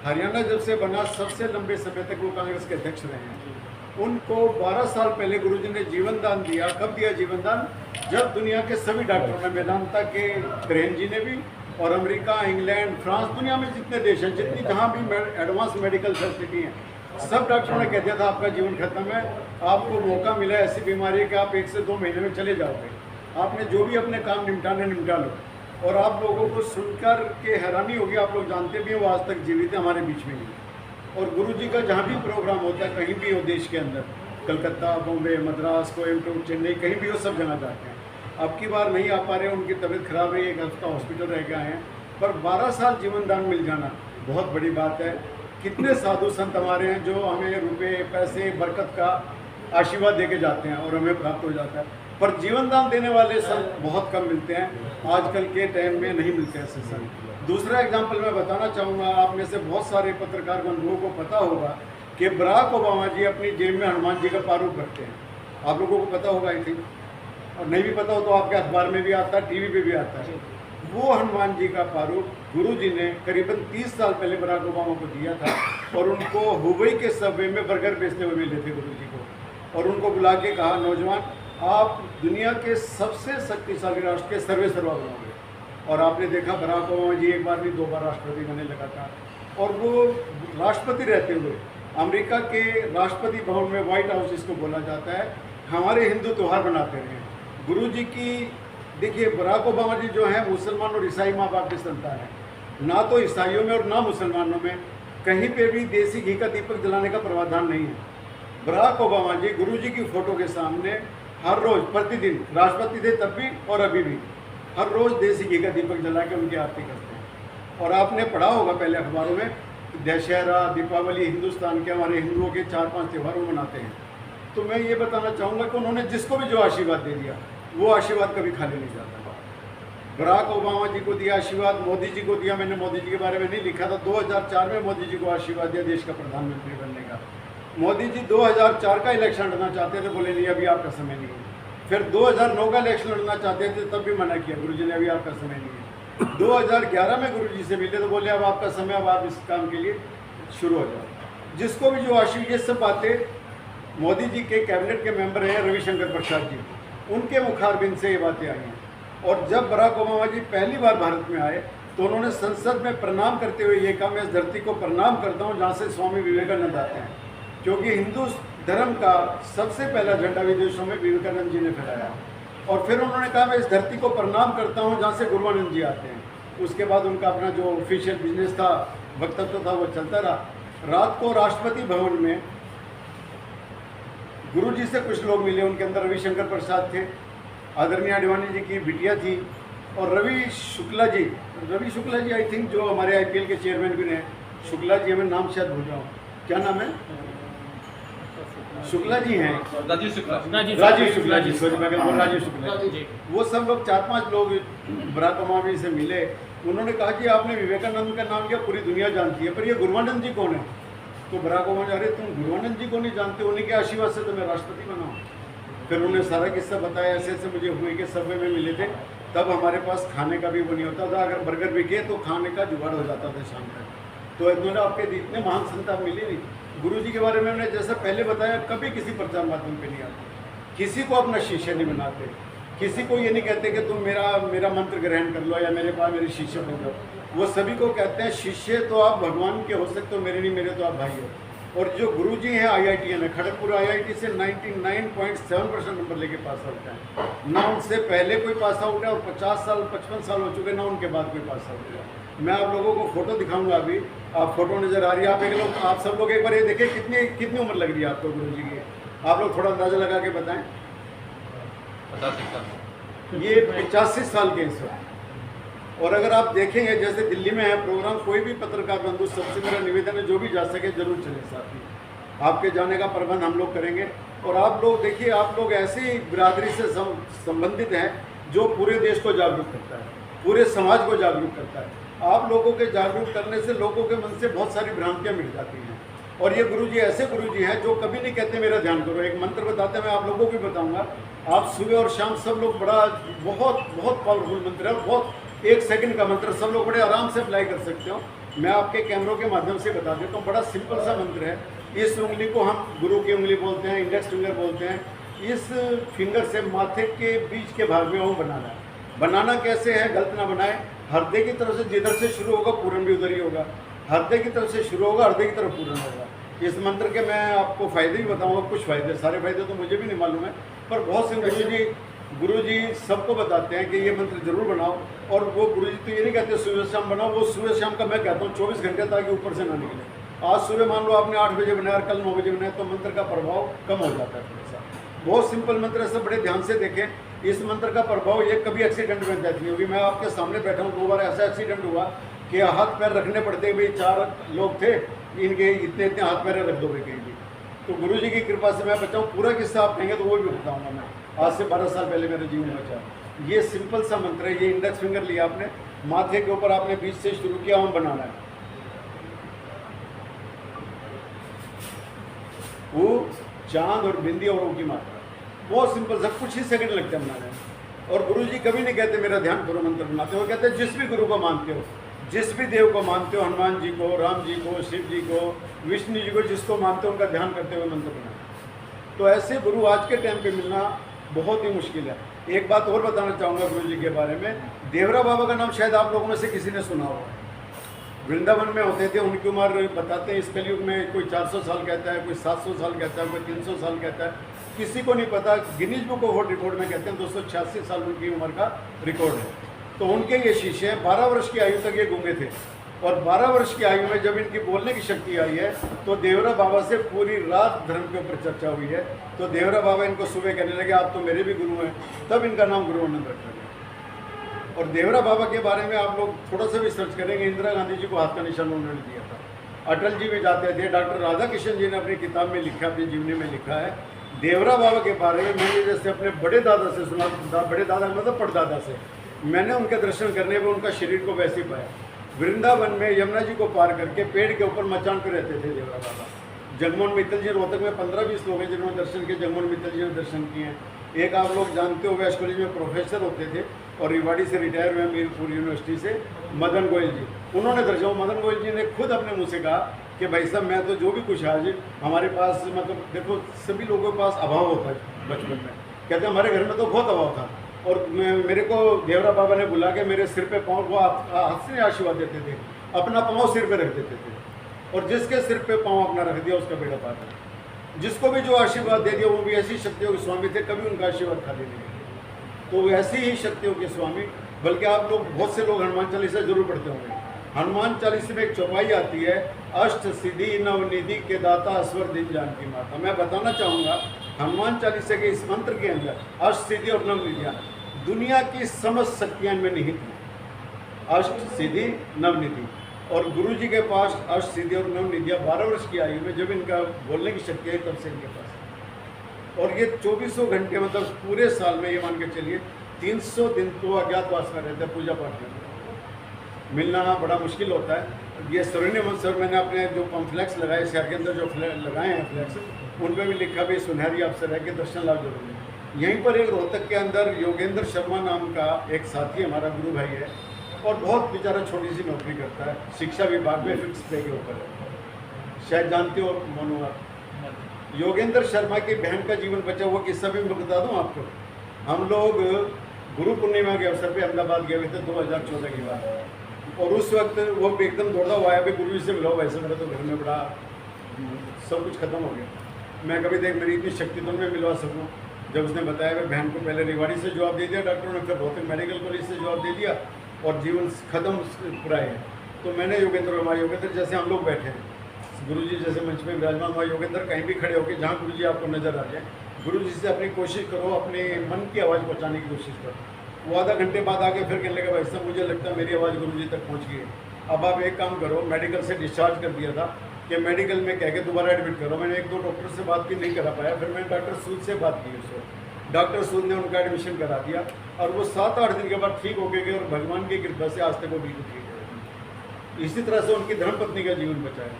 हरियाणा जब से बना सबसे लंबे समय तक वो कांग्रेस के अध्यक्ष रहे हैं। उनको 12 साल पहले गुरुजी ने जीवन दान दिया। कब दिया जीवन दान? जब दुनिया के सभी डॉक्टरों ने, वेदांता के ब्रेन जी ने भी, और अमेरिका, इंग्लैंड, फ्रांस, दुनिया में जितने देश हैं, जितनी जहाँ भी एडवांस मेडिकल फैसिलिटी हैं, सब डॉक्टरों ने कह दिया था आपका जीवन खत्म है, आपको मौका मिला ऐसी बीमारी है कि आप 1 से 2 महीने में चले जाओगे। आपने जो भी अपने काम निपटाने निपटा लो। और आप लोगों को सुनकर के हैरानी होगी, आप लोग जानते भी हैं वो आज तक जीवित है, हमारे बीच में नहीं। और गुरुजी का जहाँ भी प्रोग्राम होता है, कहीं भी हो देश के अंदर, कलकत्ता, बॉम्बे, मद्रास, कोयम्बटूर, चेन्नई, कहीं भी हो, सब जगह जाते हैं। अब की बार नहीं आ पा रहे, उनकी तबीयत खराब रही, एक हफ्ता हॉस्पिटल रह गए हैं, पर 12 साल जीवन दान मिल जाना बहुत बड़ी बात है। कितने साधु संत हमारे हैं जो हमें रुपए, पैसे, बरकत का आशीर्वाद दे के जाते हैं और हमें प्राप्त हो जाता है, पर जीवन दान देने वाले संत बहुत कम मिलते हैं। आजकल के टाइम में नहीं मिलते ऐसे संत। दूसरा एग्जाम्पल मैं बताना चाहूँगा, आप में से बहुत सारे पत्रकार बंधुओं को पता होगा कि बराक ओबामा जी अपनी जेब में हनुमान जी का प्रारूप रखते हैं। आप लोगों को पता होगा आई थिंक, और नहीं भी पता हो तो आपके अखबार में भी आता है, टीवी पे भी आता है। वो हनुमान जी का प्रारूप गुरुजी ने करीबन 30 साल पहले बराक ओबामा को दिया था, और उनको हुबई के सबवे में बर्गर बेचते हुए मिले थे गुरुजी को, और उनको बुला के कहा, नौजवान आप दुनिया के सबसे शक्तिशाली राष्ट्र के सर्वेसर्वा बनोगे। और आपने देखा बराक ओबामा जी एक बार नहीं 2 बार राष्ट्रपति बने लगातार, और वो राष्ट्रपति रहते हुए अमेरिका के राष्ट्रपति भवन में, व्हाइट हाउस जिसको बोला जाता है, हमारे हिंदू त्यौहार बनाते रहे। गुरुजी की देखिए, बराक ओबामा जी जो हैं मुसलमान और ईसाई माँ बाप की संतान है। ना तो ईसाइयों में और ना मुसलमानों में कहीं पे भी देसी घी का दीपक जलाने का प्रावधान नहीं है। बराक ओबामा जी गुरुजी की फोटो के सामने हर रोज, प्रतिदिन, राष्ट्रपति थे तब भी और अभी भी, हर रोज देसी घी का दीपक जला के उनकी आरती करते हैं। और आपने पढ़ा होगा पहले अखबारों में, दशहरा, दीपावली हिंदुस्तान के, हमारे हिंदुओं के 4-5 त्योहार मनाते हैं। तो मैं ये बताना चाहूँगा कि उन्होंने जिसको भी जो आशीर्वाद दे दिया, वो आशीर्वाद कभी खाली नहीं जाता। बराक ओबामा जी को दिया आशीर्वाद, मोदी जी को दिया। मैंने मोदी जी के बारे में नहीं लिखा था, 2004 में मोदी जी को आशीर्वाद दिया देश का प्रधानमंत्री बनने का। मोदी जी 2004 का इलेक्शन लड़ना चाहते थे, बोले नहीं अभी आपका समय नहीं है। फिर 2009 का इलेक्शन लड़ना चाहते थे, तब भी मना किया गुरुजी ने, अभी आपका समय नहीं है। 2011 में गुरुजी से मिले तो बोले अब आपका समय, अब आप इस काम के लिए शुरू हो जाओ। जिसको भी जो आशीर्वाद, ये सब बातें मोदी जी के कैबिनेट के मेंबर हैं रविशंकर प्रसाद जी, उनके मुखारबिंद से ये बातें आई हैं। और जब बराक ओबामा जी पहली बार भारत में आए तो उन्होंने संसद में प्रणाम करते हुए ये कहा, मैं इस धरती को प्रणाम करता हूँ जहाँ से स्वामी विवेकानंद आते हैं, क्योंकि हिंदू धर्म का सबसे पहला झंडा विदेशों में विवेकानंद जी ने फहराया। और फिर उन्होंने कहा, मैं इस धरती को प्रणाम करता हूँ जहाँ से गुरुआनंद जी आते हैं। उसके बाद उनका अपना जो ऑफिशियल बिजनेस था, वक्तव्य था, वो चलता रहा। रात को राष्ट्रपति भवन में गुरुजी से कुछ लोग मिले, उनके अंदर रविशंकर प्रसाद थे, आदरणीय आडवाणी जी की बिटिया थी, और रवि शुक्ला जी आई थिंक, जो हमारे आईपीएल के चेयरमैन भी रहे। शुक्ला जी, हमें नाम शायद भूल रहा हूँ, क्या नाम है? शुक्ला जी हैं, राजीव शुक्ला जी, सॉरी मैं बोल राजीव शुक्ला जी। वो सब लोग 4-5 लोग बराक ओबामा जी से मिले। उन्होंने कहा कि आपने विवेकानंद का नाम किया, पूरी दुनिया जानती है, पर ये गुरुआनंद जी कौन है? तो बराक ओबामा, अरे तुम गुरुआनंद जी को नहीं जानते, उन्हीं के आशीर्वाद से तो मैं राष्ट्रपति बना हूँ। फिर उन्होंने सारा किस्सा बताया, ऐसे ऐसे मुझे हुए के सबवे में मिले थे, तब हमारे पास खाने का भी वो नहीं होता था, अगर बर्गर बिके तो खाने का जुगाड़ हो जाता था शाम तक। तो इन्होंने आपके इतने महान संत आप मिले नहीं। गुरु जी के बारे में मैंने जैसा पहले बताया, कभी किसी प्रचार माध्यम पे नहीं आते, किसी को अपना शिष्य नहीं बनाते, किसी को ये नहीं कहते कि तुम मेरा मंत्र ग्रहण कर लो या मेरे पास मेरे शिष्य बन जाओ। वो सभी को कहते हैं शिष्य तो आप भगवान के हो सकते हो, मेरे नहीं, मेरे तो आप भाई हो। और जो गुरुजी हैं IITian है, खड़गपुर IIT से 99.7% नंबर लेके पास आउट है। ना उनसे पहले कोई पास आउट है, और 50 साल 55 साल हो चुके, ना उनके बाद कोई पास आउट है। मैं आप लोगों को फोटो दिखाऊंगा, अभी आप फोटो नजर आ रही है, आप सब लोग एक बार ये देखिए कितनी उम्र लग रही है आपको गुरुजी की। आप लोग थोड़ा अंदाजा लगा के बताएं। 85 ये 85 साल के इस वक्त। और अगर आप देखेंगे, जैसे दिल्ली में है प्रोग्राम, कोई भी पत्रकार बंधु, सबसे मेरा निवेदन है जो भी जा सके जरूर चले साथ ही। आपके जाने का प्रबंध हम लोग करेंगे। और आप लोग देखिए, आप लोग ऐसी बिरादरी से संबंधित हैं जो पूरे देश को जागरूक करता है, पूरे समाज को जागरूक करता है। आप लोगों के जागरूक करने से लोगों के मन से बहुत सारी भ्रांतियाँ मिट जाती हैं। और ये गुरुजी ऐसे गुरुजी हैं जो कभी नहीं कहते मेरा ध्यान करो। एक मंत्र बताते हैं, मैं आप लोगों को भी बताऊंगा। आप सुबह और शाम सब लोग बहुत बहुत पावरफुल मंत्र है, बहुत 1 सेकंड का मंत्र, सब लोग बड़े आराम से अप्लाई कर सकते हो। मैं आपके कैमरों के माध्यम से बता देता हूँ। बड़ा सिंपल सा मंत्र है। इस उंगली को हम गुरु की उंगली बोलते हैं, इंडेक्स फिंगर बोलते हैं। इस फिंगर से माथे के बीच के भाग में ओम बनाना है। बनाना कैसे है, गलत ना बनाए। हृदय की तरफ से जिधर से शुरू होगा पूर्ण भी उधर ही होगा, हृदय की तरफ से शुरू होगा, हृदय की तरफ पूर्ण होगा। इस मंत्र के मैं आपको फ़ायदे भी बताऊंगा, कुछ फ़ायदे, सारे फ़ायदे तो मुझे भी नहीं मालूम है, पर बहुत से गुरु जी सबको बताते हैं कि ये मंत्र जरूर बनाओ। और वो गुरु जी तो ये नहीं कहते सुबह शाम बनाओ, वो सुबह शाम का मैं कहता हूँ 24 घंटे ताकि ऊपर से ना निकले। आज सुबह मान लो आपने 8 बजे बनाया, कल 9 बजे बनाया, तो मंत्र का प्रभाव कम हो जाता है थोड़ा सा। बहुत सिंपल मंत्र है, सब बड़े ध्यान से देखें। इस मंत्र का प्रभाव ये कभी एक्सीडेंट में डेथ नहीं होगी। मैं आपके सामने बैठा हूँ, 2 बार ऐसा एक्सीडेंट हुआ कि हाथ पैर रखने पड़ते, भाई 4 लोग थे, इनके इतने इतने हाथ पैर रख दो कहीं भी। तो गुरु जी की कृपा से मैं बचाऊँ। पूरा किस्सा आप कहेंगे तो वो भी बताऊँगा मैं। आज से 12 साल पहले मेरे जीवन बचा। ये सिंपल सा मंत्र है। ये इंडेक्स फिंगर लिया आपने, माथे के ऊपर आपने बीच से शुरू किया, ओम बनाना है। वो चांद और बिंदी और ओ की मात्रा, बहुत सिंपल सा, कुछ ही सेकंड लगते हैं बनाने में। और गुरु जी कभी नहीं कहते मेरा ध्यान करो मंत्र बनाते, वो कहते हैं जिस भी गुरु को मानते हो, जिस भी देव को मानते हो, हनुमान जी को, राम जी को, शिव जी को, विष्णु जी को, जिसको मानते हो उनका ध्यान करते हुए मंत्र बनाना। तो ऐसे गुरु आज के टाइम पे मिलना बहुत ही मुश्किल है। एक बात और बताना चाहूँगा गुरु जी के बारे में। देवरा बाबा का नाम शायद आप लोगों में से किसी ने सुना होगा। वृंदावन में होते थे, उनकी उम्र बताते हैं इस कलयुग में कोई 400 साल कहता है, कोई 700 साल कहता है, कोई 300 साल कहता है, किसी को नहीं पता। Guinness book of world record में कहते हैं 286 साल उनकी उम्र का रिकॉर्ड है। तो उनके ये शिष्य हैं, 12 वर्ष की आयु तक ये गूंगे थे। और 12 वर्ष की आयु में जब इनकी बोलने की शक्ति आई है तो देवरा बाबा से पूरी रात धर्म के ऊपर चर्चा हुई है। तो देवरा बाबा इनको सुबह कहने लगे आप तो मेरे भी गुरु हैं, तब इनका नाम गुरुआनंद रखा गया। और देवरा बाबा के बारे में आप लोग थोड़ा सा भी सर्च करेंगे, इंदिरा गांधी जी को हाथ का निशान उन्होंने दिया था, अटल जी भी जाते थे, डॉक्टर राधा कृष्ण जी ने अपनी किताब में लिखा, अपनी जीवनी में लिखा है। देवरा बाबा के बारे में मैंने जैसे अपने बड़े दादा से सुना, बड़े दादा मतलब परदादा से, मैंने उनके दर्शन करने में उनका शरीर को वैसे ही पाया। वृंदावन में यमुना जी को पार करके पेड़ के ऊपर मचान पर रहते थे देवरा बाबा। जगमोहन मित्तल जी, रोहतक में 15-20 लोग हैं जिन्होंने दर्शन किए, जगमोहन मित्तल जी ने दर्शन किए हैं। एक आप लोग जानते हो वेस्ट कॉलेज में प्रोफेसर होते थे और रिवाड़ी से रिटायर हुए मीरपुर यूनिवर्सिटी से, मदन गोयल जी, उन्होंने दर्शन, मदन गोयल जी ने खुद अपने मुँह से कहा कि भाई साहब मैं तो जो भी कुछ आज हमारे पास, मतलब देखो सभी लोगों के पास अभाव होता है बचपन में, कहते हैं हमारे घर में तो बहुत अभाव था। और मेरे को देवरा बाबा ने बुला के मेरे सिर पे पाँव को हाथ से आशीर्वाद देते थे, अपना पाँव सिर पे रख देते थे, और जिसके सिर पे पाँव अपना रख दिया उसका बेड़ा पार है। जिसको भी जो आशीर्वाद दे दिया वो भी ऐसी शक्तियों के स्वामी थे, कभी उनका आशीर्वाद खाली नहीं। तो ऐसी ही शक्तियों के स्वामी, बल्कि आप लोग बहुत से लोग हनुमान चालीसा जरूर पढ़ते होंगे। हनुमान चालीसा में एक चौपाई आती है, अष्ट सिद्धि नवनिधि के दाता अस्वर दिन जानकी माता। मैं बताना चाहूँगा हनुमान चालीसा के इस मंत्र के अंदर अष्ट सिद्धि और नवनिधियाँ, दुनिया की समस्त शक्तियाँ इनमें निहित हैं। अष्ट सिद्धि नवनिधि, और गुरु जी के पास अष्ट सिद्धि और नवनिधियाँ 12 वर्ष की आयु में जब इनका बोलने की शक्ति है तब से इनके पास। और ये 24 घंटे, मतलब पूरे साल में ये मान के चलिए 300 दिन तो अज्ञातवास में रहते हैं, पूजा पाठ में मिलना बड़ा मुश्किल होता है। ये स्वर्णिम सर, मैंने अपने जो पम्फ्लैक्स लगाए शहर के अंदर जो लगाए हैं फ्लैक्स, उन पर भी लिखा भी सुनहरी अवसर है कि दर्शन लाभ जरूर है। यहीं पर एक रोहतक के अंदर योगेंद्र शर्मा नाम का एक साथी हमारा गुरु भाई है, और बहुत बेचारा छोटी सी नौकरी करता है, शिक्षा विभाग में फिक्स पे के ऊपर है, शायद जानते हो मोनू आप। योगेंद्र शर्मा की बहन का जीवन बचा हुआ किस्सा भी मैं बता दूँ आपको। हम लोग गुरु पूर्णिमा के अवसर पे अहमदाबाद गए हुए थे 2014 की बात, और उस वक्त वो एकदम दौड़ता हुआ आया, भाई गुरु जी से मिलाओ, वैसे मेरा तो घर में बड़ा सब कुछ खत्म हो गया, मैं कभी देख मेरी इतनी शक्ति तो मैं मिलवा सकूँ। जब उसने बताया मैं बहन को पहले रिवाड़ी से जवाब दे दिया डॉक्टरों ने, फिर रोहतक मेडिकल कॉलेज से जवाब दे दिया, और जीवन खत्म पूरा है। तो मैंने योगेंद्र जैसे हम लोग बैठे हैं, गुरु जी जैसे मंच में विराजमान हुआ, योगेंद्र कहीं भी खड़े होकर जहाँ गुरु जी आपको नजर आ जाए, गुरु जी से अपनी कोशिश करो, अपने मन की आवाज़ पहुँचाने की कोशिश करो। वो आधा घंटे बाद आके फिर कहने लगा भाई साहब मुझे लगता है मेरी आवाज़ गुरु जी तक पहुँच गई है, अब आप एक काम करो, मेडिकल से डिस्चार्ज कर दिया था कि मेडिकल में कह के दोबारा एडमिट करो। मैंने 1-2 डॉक्टर से बात की, नहीं करा पाया, फिर मैंने डॉक्टर सूद से बात की उसको, डॉक्टर सूद ने उनका एडमिशन करा दिया, और वो 7-8 दिन के बाद ठीक हो गए, और भगवान की कृपा से आज तक वो बिल्कुल ठीक है। इसी तरह से उनकी धर्मपत्नी का जीवन बचाया,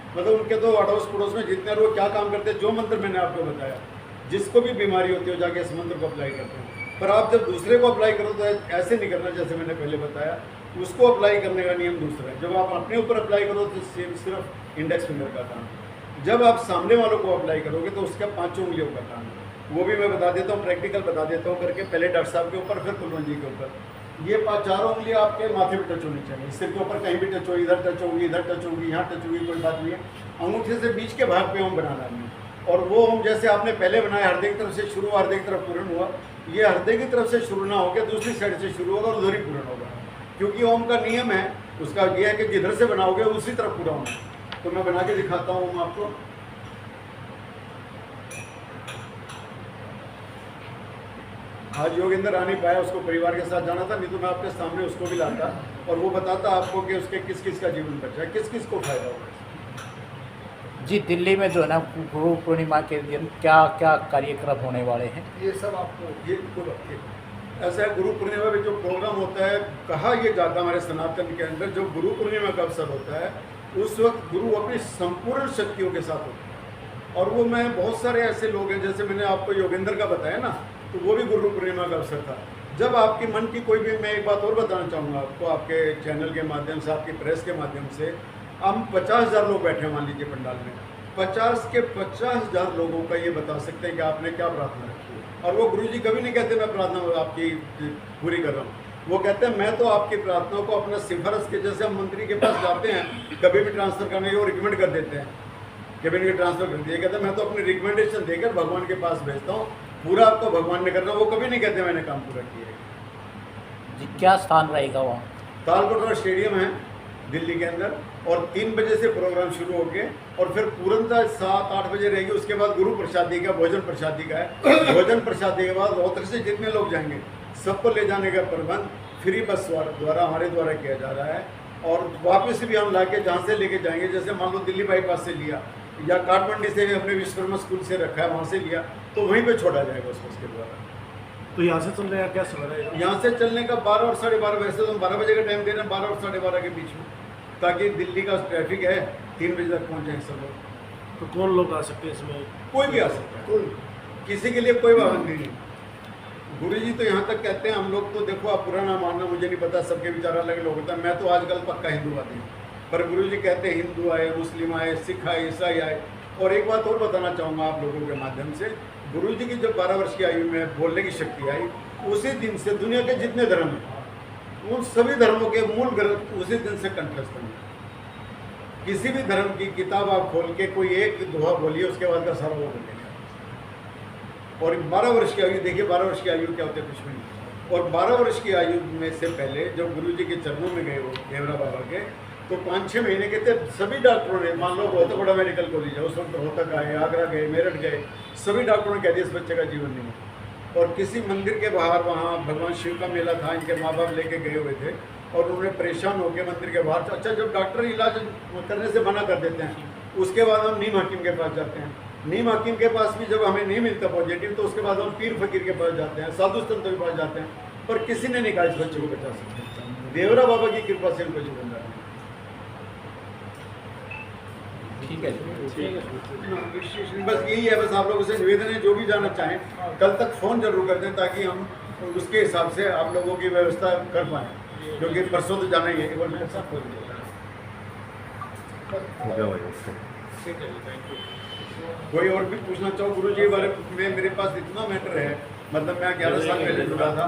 मतलब उनके तो अड़ोस पड़ोस में जितने लोग क्या काम करते हैं, जो मंत्र मैंने आपको बताया, जिसको भी बीमारी होती है जाके इस मंत्र को अप्लाई करते हैं। पर आप जब दूसरे को अप्लाई करो तो ऐसे नहीं करना जैसे मैंने पहले बताया, उसको अप्लाई करने का नियम दूसरा है। जब आप अपने ऊपर अप्लाई करो तो सिर्फ इंडेक्स फिंगर का काम है। जब आप सामने वालों को अप्लाई करोगे तो उसका 5 उंगलियों का काम है। वो भी मैं बता देता हूँ, प्रैक्टिकल बता देता हूँ करके, पहले डॉक्टर साहब के ऊपर फिर कुलवंत जी के ऊपर। ये 4 उंगलियाँ आपके माथे पे टच होनी चाहिए, सिर के ऊपर कहीं भी टच हो, इधर टच होगी, इधर टच होगी, यहाँ टच होगी, कोई बात नहीं है। अंगूठे से बीच के भाग पे ओम बनाना है, और वो ओम जैसे आपने पहले बनाया हृदय की तरफ से शुरू, हृदय की तरफ पूर्ण हुआ, ये हृदय की तरफ से शुरू ना होकर दूसरी साइड से शुरू होगा और उधर ही पूर्ण होगा, क्योंकि ओम का नियम है उसका ये है कि जिधर से बनाओगे उसी तरफ पूरा होना। तो मैं बना के दिखाता हूँ ओम आपको। आज योगेंद्र आ नहीं पाया, उसको परिवार के साथ जाना था, नहीं तो मैं आपके सामने उसको भी लाता और वो बताता आपको कि उसके किस किस का जीवन बचा है, किस किस को फायदा होगा। जी, दिल्ली में जो है ना गुरु पूर्णिमा के दिन क्या क्या कार्यक्रम होने वाले हैं? ये सब आपको ये ऐसा है, गुरु पूर्णिमा में जो प्रोग्राम होता है, कहा ये जाता हमारे सनातन के अंदर, जो गुरु पूर्णिमा का अवसर होता है उस वक्त गुरु अपनी संपूर्ण शक्तियों के साथ होते हैं। और वो मैं बहुत सारे ऐसे लोग हैं, जैसे मैंने आपको योगेंद्र का बताया ना, तो वो भी गुरु पूर्णिमा का अवसर था। जब आपकी मन की कोई भी, मैं एक बात और बताना चाहूँगा आपको, आपके चैनल के माध्यम से, आपकी प्रेस के माध्यम से, हम 50,000 लोग बैठे हैं मान लीजिए पंडाल में, 50 के 50,000 लोगों का ये बता सकते हैं कि आपने क्या प्रार्थना रखी है। और वो गुरुजी कभी नहीं कहते मैं प्रार्थना आपकी पूरी कर रहा हूँ, वो कहते हैं मैं तो आपकी प्रार्थना को अपना सिफारिश के, जैसे हम मंत्री के पास जाते हैं कभी भी ट्रांसफ़र करने के, वो रिकमेंड कर देते हैं, कैबिनेट के ट्रांसफ़र कर दिए, कहते हैं मैं तो अपनी रिकमेंडेशन देकर भगवान के पास भेजता हूँ, पूरा आपको भगवान ने करना। वो कभी नहीं कहते मैंने काम पूरा किया है। जी, क्या स्थान रहेगा वहाँ? तालकोटरा स्टेडियम है दिल्ली के अंदर, और 3 बजे से प्रोग्राम शुरू होके और फिर पूरनता 7-8 बजे रहेगी। उसके बाद गुरु प्रसादी का, भोजन प्रसादी का है। भोजन प्रसादी के बाद रोहतक से जितने लोग जाएंगे सबको ले जाने का प्रबंध फ्री बस द्वारा हमारे द्वारा किया जा रहा है। और वापस भी हम लाके जहाँ से लेके जाएंगे, जैसे मान लो दिल्ली बाईपास से लिया या काठमंडी से हमने विश्वकर्मा स्कूल से रखा है, वहाँ से लिया, तो वहीं पे छोड़ा जाएगा उसको उसके द्वारा। तो यहाँ से चलने का क्या समय रहेगा? यहाँ से चलने का 12 और 12:30, वैसे तो हम 12 बजे का टाइम दे रहे हैं, 12 और 12:30 के बीच में, ताकि दिल्ली का ट्रैफिक है 3 बजे तक पहुँच जाएंगे सब लोग। तो कौन लोग आ सकते हैं इसमें? कोई भी आ सकता है, कोई, किसी के लिए कोई पाबंदी नहीं। गुरुजी तो यहाँ तक कहते हैं, हम लोग तो देखो आप पुराना मानना मुझे नहीं पता, सबके विचार अलग अलग होता है, मैं तो आजकल पक्का हिंदूवादी हूँ, पर गुरुजी कहते हैं हिंदू आए, मुस्लिम आए, सिख आए, ईसाई आए। और एक बात और बताना चाहूँगा आप लोगों के माध्यम से, गुरुजी की जब 12 वर्ष की आयु में बोलने की शक्ति आई, उसी दिन से दुनिया के जितने धर्म हैं उन सभी धर्मों के मूल ग्रंथ उसी दिन से कंठस्थ हैं। किसी भी धर्म की किताब आप खोल के कोई एक दोहा बोलिए, उसके बाद का सारा वो बोलेगा। और 12 वर्ष की आयु देखिए, 12 वर्ष की आयु क्या होती है, कुछ भी नहीं। और 12 वर्ष की आयु में से पहले जब गुरुजी के चरणों में गए वो देवरा बाबा के, तो 5-6 महीने के थे, सभी डॉक्टरों ने, मान लो बहुत बड़ा मेडिकल कॉलेज है, उस वक्त रोहतक आए, आगरा गए, मेरठ गए, सभी डॉक्टरों ने कह दिया इस बच्चे का जीवन नहीं है। और किसी मंदिर के बाहर, वहाँ भगवान शिव का मेला था, इनके माँ बाप लेके गए हुए थे, और उन्होंने परेशान होकर मंदिर के बाहर, अच्छा जब डॉक्टर इलाज करने से मना कर देते हैं, उसके बाद हम नीम हकीम के पास जाते हैं। नीम हकीम के पास भी जब हमें नहीं मिलता पॉजिटिव, तो उसके बाद हम पीर फकीर के पास जाते हैं, साधु संत के पास जाते हैं, पर किसी ने नहीं कहा इस बच्चे को बचा सकते। देवरा बाबा की कृपा से इनको जीवन दान। ठीक है, बस यही है, बस आप लोगों से निवेदन है, जो भी जाना चाहें कल तक फ़ोन जरूर कर दें, ताकि हम उसके हिसाब से आप लोगों की व्यवस्था कर पाएँ, क्योंकि परसों तो जाना ही है। एक बार मैं सब खोल दिया। कोई और भी पूछना चाहो गुरु जी के बारे में? मेरे पास इतना मैटर है, मतलब मैं 11 साल पहले जुड़ा था।